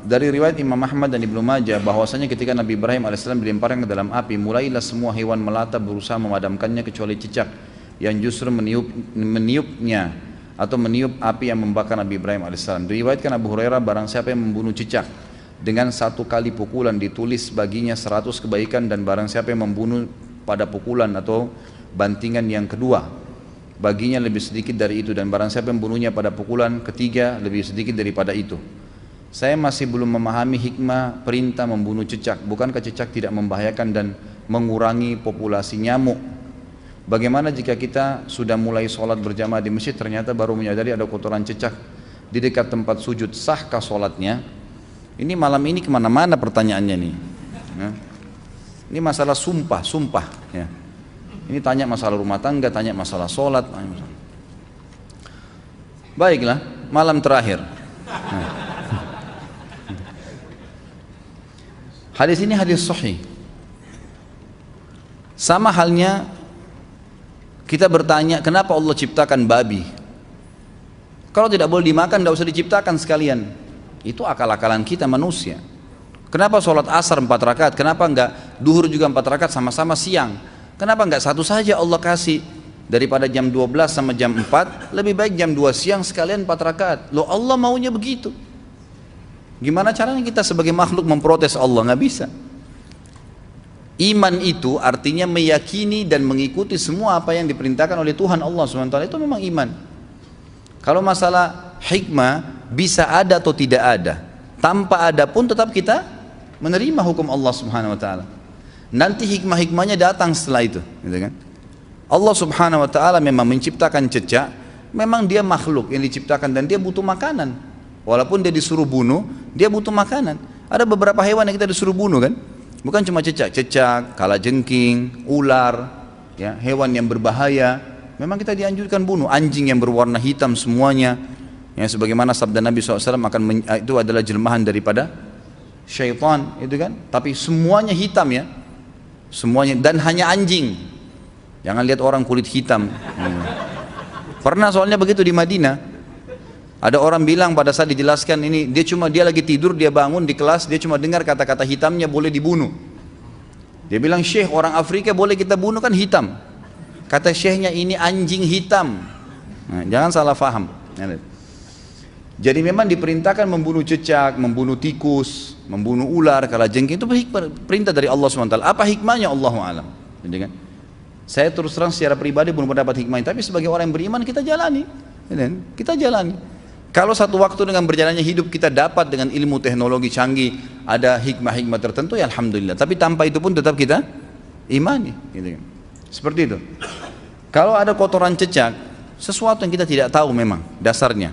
Dari riwayat Imam Ahmad dan Ibnu Majah bahwasanya ketika Nabi Ibrahim alaihissalam dilemparkan ke dalam api, mulailah semua hewan melata berusaha memadamkannya kecuali cicak yang justru meniupnya atau meniup api yang membakar Nabi Ibrahim alaihissalam. Diriwayatkan Abu Hurairah, barang siapa yang membunuh cicak dengan satu kali pukulan ditulis baginya 100 kebaikan, dan barang siapa yang membunuh pada pukulan atau bantingan yang kedua baginya lebih sedikit dari itu, dan barang siapa yang membunuhnya pada pukulan ketiga lebih sedikit daripada itu. Saya masih belum memahami hikmah perintah membunuh cicak. Bukankah cicak tidak membahayakan dan mengurangi populasi nyamuk? Bagaimana jika kita sudah mulai sholat berjamaah di masjid, ternyata baru menyadari ada kotoran cicak di dekat tempat sujud, sahkah sholatnya? Ini malam ini kemana-mana pertanyaannya nih. Ini masalah sumpah ya. Ini tanya masalah rumah tangga, tanya masalah sholat. Baiklah, malam terakhir. Hadis ini hadis sahih. Sama halnya kita bertanya, kenapa Allah ciptakan babi? Kalau tidak boleh dimakan, tidak usah diciptakan sekalian. Itu akal-akalan kita manusia. Kenapa sholat asar 4 rakaat? Kenapa enggak duhur juga 4 rakaat sama-sama siang? Kenapa enggak satu saja Allah kasih? Daripada jam 12 sama jam 4, lebih baik jam 2 siang sekalian 4 rakaat. Loh, Allah maunya begitu. Gimana caranya kita sebagai makhluk memprotes Allah? Nggak bisa. Iman itu artinya meyakini dan mengikuti semua apa yang diperintahkan oleh Tuhan Allah SWT. Itu memang iman. Kalau masalah hikmah bisa ada atau tidak ada, tanpa ada pun tetap kita menerima hukum Allah SWT. Nanti hikmah-hikmahnya datang setelah itu, gitu kan? Allah SWT memang menciptakan cecak. Memang dia makhluk yang diciptakan dan dia butuh makanan. Walaupun dia disuruh bunuh, dia butuh makanan. Ada beberapa hewan yang kita disuruh bunuh kan? Bukan cuma cecak, kalajengking, ular, ya, hewan yang berbahaya. Memang kita dianjurkan bunuh. Anjing yang berwarna hitam semuanya, ya, sebagaimana sabda Nabi SAW, itu adalah jelmahan daripada syaitan, itu kan? Tapi semuanya hitam ya, semuanya, dan hanya anjing. Jangan lihat orang kulit hitam. Pernah soalnya begitu di Madinah. Ada orang bilang pada saat dijelaskan ini, dia lagi tidur, dia bangun di kelas, dia cuma dengar kata-kata hitamnya boleh dibunuh. Dia bilang, Syekh, orang Afrika boleh kita bunuh kan hitam. Kata syekhnya, ini anjing hitam. Nah, jangan salah faham. Jadi memang diperintahkan membunuh cecak, membunuh tikus, membunuh ular, kalajengking, itu perintah dari Allah SWT. Apa hikmahnya? Allahu a'lam. Jadi kan, saya terus terang secara pribadi belum mendapat hikmahnya, tapi sebagai orang yang beriman kita jalani. Kita jalani. Kalau satu waktu dengan berjalannya hidup kita dapat dengan ilmu teknologi canggih, ada hikmah-hikmah tertentu, ya alhamdulillah. Tapi tanpa itu pun tetap kita imani, gitu. Seperti itu. Kalau ada kotoran cecak, sesuatu yang kita tidak tahu memang dasarnya.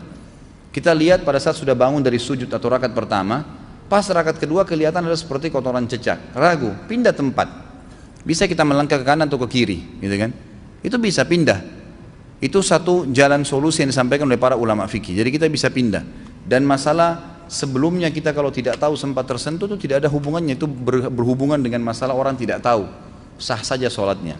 Kita lihat pada saat sudah bangun dari sujud atau rakaat pertama, pas rakaat kedua kelihatan ada seperti kotoran cecak. Ragu, pindah tempat. Bisa kita melangkah ke kanan atau ke kiri, gitu kan? Itu bisa pindah. Itu satu jalan solusi yang disampaikan oleh para ulama fikih. Jadi kita bisa pindah. Dan masalah sebelumnya kita kalau tidak tahu sempat tersentuh itu tidak ada hubungannya. Itu berhubungan dengan masalah orang tidak tahu. Sah saja sholatnya.